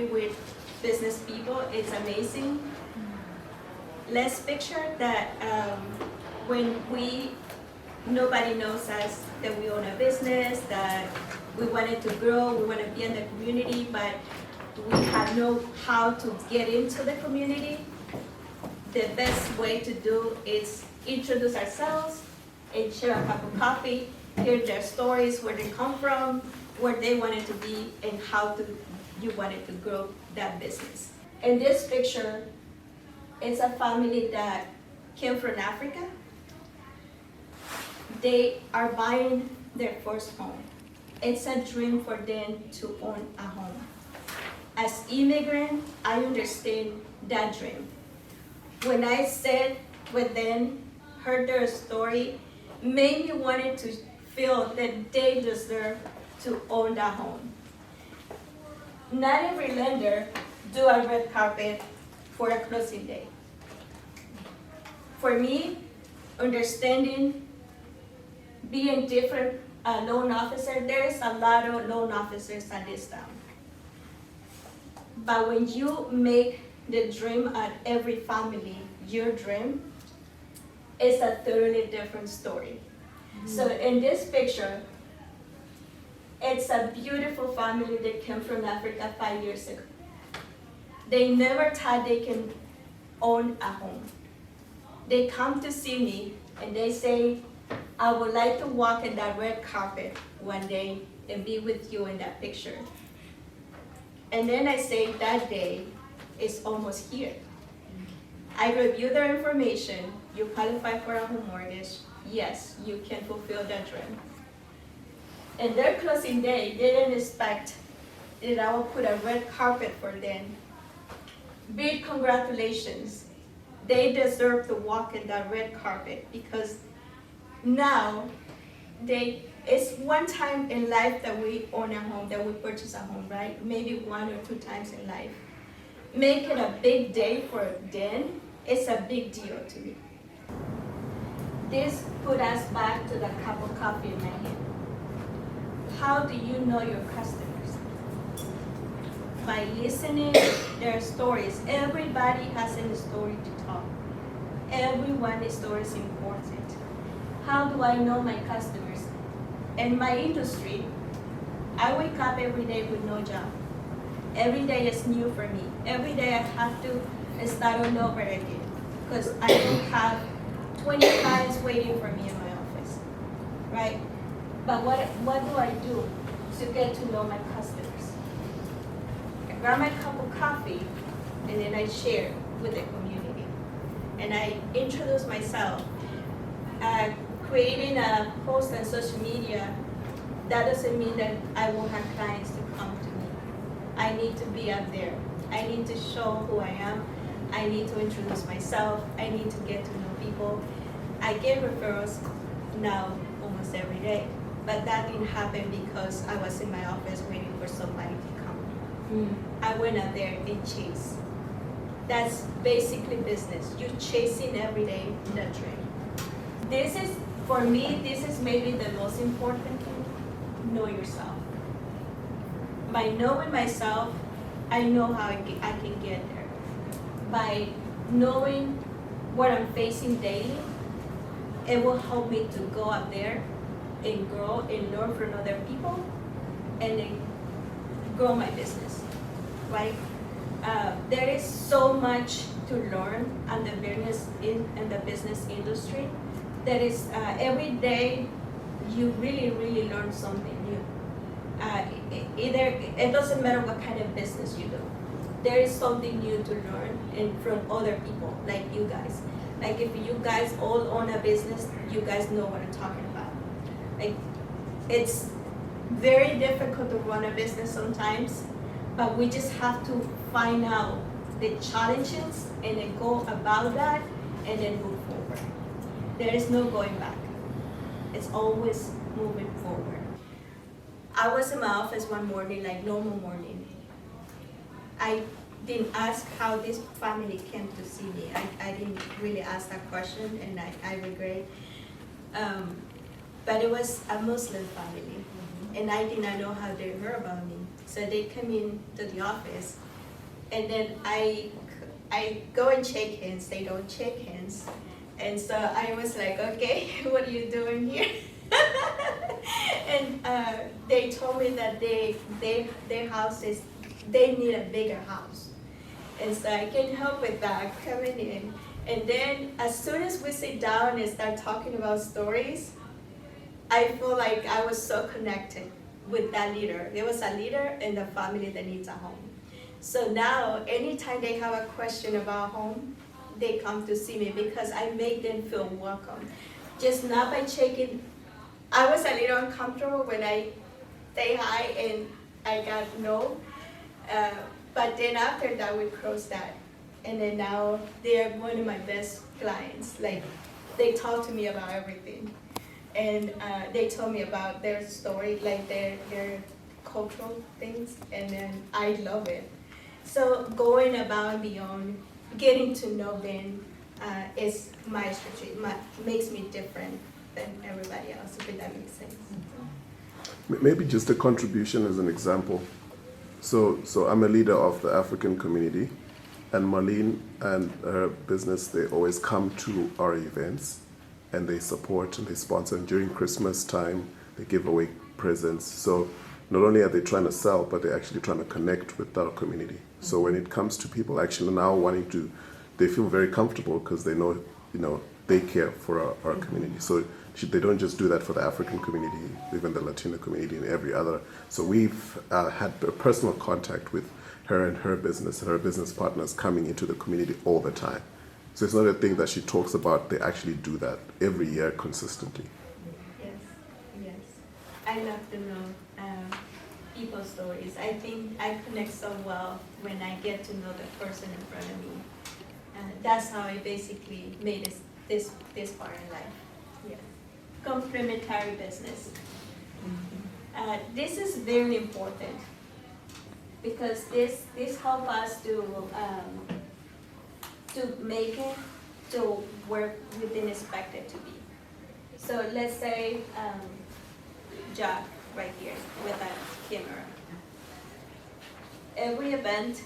working with business people. It's amazing. Let's picture that when nobody knows us, that we own a business, that we wanted to grow, we want to be in the community, but we had no how to get into the community. The best way to do is introduce ourselves and share a cup of coffee, hear their stories, where they come from, where they wanted to be, and how you wanted to grow that business. In this picture, it's a family that came from Africa. They are buying their first home. It's a dream for them to own a home. As immigrant, I understand that dream. When I sat with them, heard their story, made me wanted to feel that they deserve to own that home. Not every lender do a red carpet for a closing day. For me, understanding being different loan officer, there is a lot of loan officers at this town. But when you make the dream at every family your dream, it's a totally different story. Mm-hmm. So in this picture, it's a beautiful family that came from Africa 5 years ago. They never thought they can own a home. They come to see me and they say, I would like to walk in that red carpet one day and be with you in that picture. And then I say, that day is almost here. I review their information. You qualify for a home mortgage. Yes, you can fulfill that dream. And their closing day, they didn't expect that I would put a red carpet for them. Big congratulations. They deserve to walk in that red carpet because now it's one time in life that we own a home, that we purchase a home, right? Maybe 1 or 2 times in life. Make it a big day for them, it's a big deal to me. This put us back to the cup of coffee in my hand. How do you know your customers? By listening their stories. Everybody has a story to tell. Everyone's story is important. How do I know my customers? In my industry, I wake up every day with no job. Every day is new for me. Every day I have to start all over again because I don't have 20 clients waiting for me in my office, right? But what do I do to get to know my customers? I grab my cup of coffee and then I share with the community. And I introduce myself. Creating a post on social media, that doesn't mean that I won't have clients to come to me. I need to be out there. I need to show who I am. I need to introduce myself. I need to get to know people. I get referrals now almost every day, but that didn't happen because I was in my office waiting for somebody to come. I went out there and chased. That's basically business. You're chasing every day that dream. For me, this is maybe the most important thing. Know yourself. By knowing myself, I know how I can get there. By knowing what I'm facing daily, it will help me to go up there and grow and learn from other people and then grow my business, right? There is so much to learn in the business industry. That is, every day you really learn something new. It doesn't matter what kind of business you do. There is something new to learn from other people, like you guys. Like if you guys all own a business, you guys know what I'm talking about. Like it's very difficult to run a business sometimes, but we just have to find out the challenges and then go about that and then move forward. There is no going back. It's always moving forward. I was in my office one morning, like normal morning. I didn't ask how this family came to see me. I didn't really ask that question, and I regret. But it was a Muslim family, and I did not know how they heard about me. So they came in to the office, and then I go and shake hands, they don't shake hands. And so I was like, okay, what are you doing here? And they told me that their house is, they need a bigger house. And so I can help with that, coming in. And then as soon as we sit down and start talking about stories, I feel like I was so connected with that leader. There was a leader in the family that needs a home. So now, anytime they have a question about home, they come to see me because I make them feel welcome. Just not by checking. I was a little uncomfortable when I say hi and I got no. But then after that, we crossed that. And then now they're one of my best clients. Like, they talk to me about everything. And they told me about their story, like their cultural things, and then I love it. So going above and beyond, getting to know them is my strategy, makes me different than everybody else, if that makes sense. Maybe just a contribution as an example. So I'm a leader of the African community, and Marlen and her business, they always come to our events and they support and they sponsor. And during Christmas time, they give away presents. So not only are they trying to sell, but they're actually trying to connect with our community. So when it comes to people actually now wanting to, they feel very comfortable because they know, they care for our community. So they don't just do that for the African community, even the Latino community and every other. So we've had a personal contact with her and her business partners coming into the community all the time. So it's not a thing that she talks about, they actually do that every year consistently. Yes. I love to know people's stories. I think I connect so well when I get to know the person in front of me. That's how I basically made this far in life. Yeah. Complementary business. This is very important because this helps us to make it to work we didn't expect it to be. So let's say Jack right here with that camera. Every event,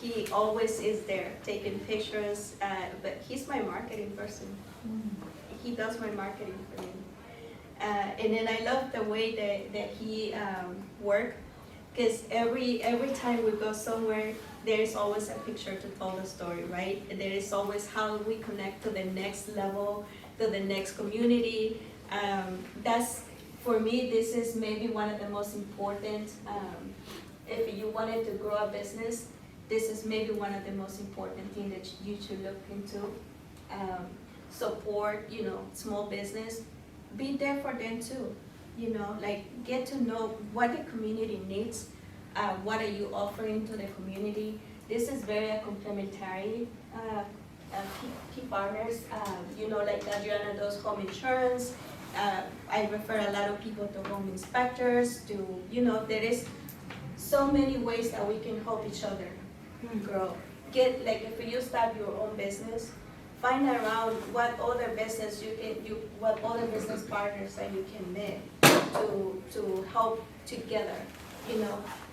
he always is there taking pictures, but he's my marketing person. He does my marketing for me. And then I love the way that he works, because every time we go somewhere, there is always a picture to tell the story, right? And there is always how we connect to the next level, to the next community. That's, for me, this is maybe one of the most important, if you wanted to grow a business, this is maybe one of the most important things that you should look into. Support, small business. Be there for them too. Like get to know what the community needs. What are you offering to the community? This is very complementary. Key partners, like Adriana does home insurance. I refer a lot of people to home inspectors. There is so many ways that we can help each other grow. If you start your own business, find around what other business what other business partners that you can meet to help together.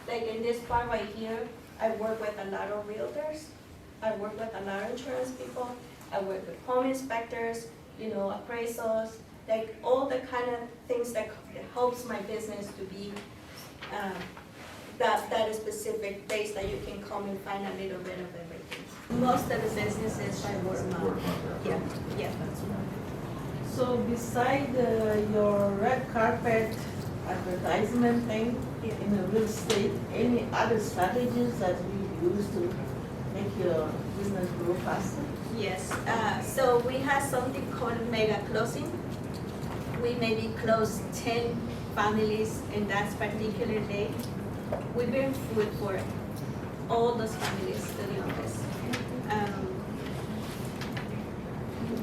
Like in this part right here, I work with a lot of realtors. I work with a lot of insurance people. I work with home inspectors, appraisals, like all the kind of things that helps my business to be that specific place that you can come and find a little bit of everything. Most of the business is by word of mouth. Yeah, that's right. So beside your red carpet advertisement thing in the real estate, any other strategies that you use to make your business grow faster? Yes, so we have something called mega closing. We maybe close 10 families in that particular day. We bring food for all those families to the office.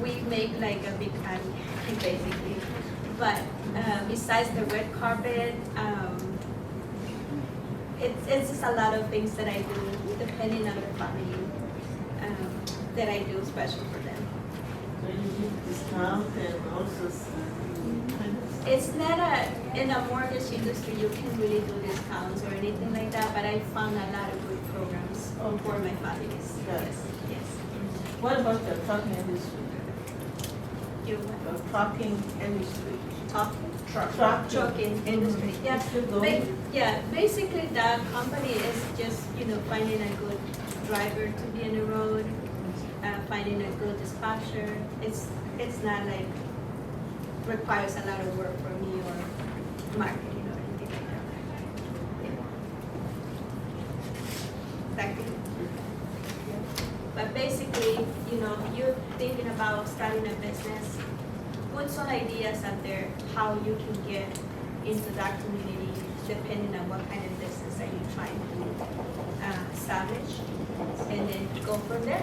We make like a big party, basically. But besides the red carpet, it's just a lot of things that I do depending on the family that I do special for them. So you give discount and also It's not in the mortgage industry you can really do discounts or anything like that, but I found a lot of good programs Okay. for my families. Got it. Yes, yes. What about the trucking industry? You The trucking industry. talking? Trucking. Industry, yeah. Still Ba- going? Yeah, basically the company is just, finding a good driver to be on the road, finding a good dispatcher. It's not like requires a lot of work for me or marketing or anything like that. Yeah. Exactly. But basically, if you're thinking about starting a business, put some ideas out there how you can get into that community depending on what kind of business that you're trying to establish, and then go from there.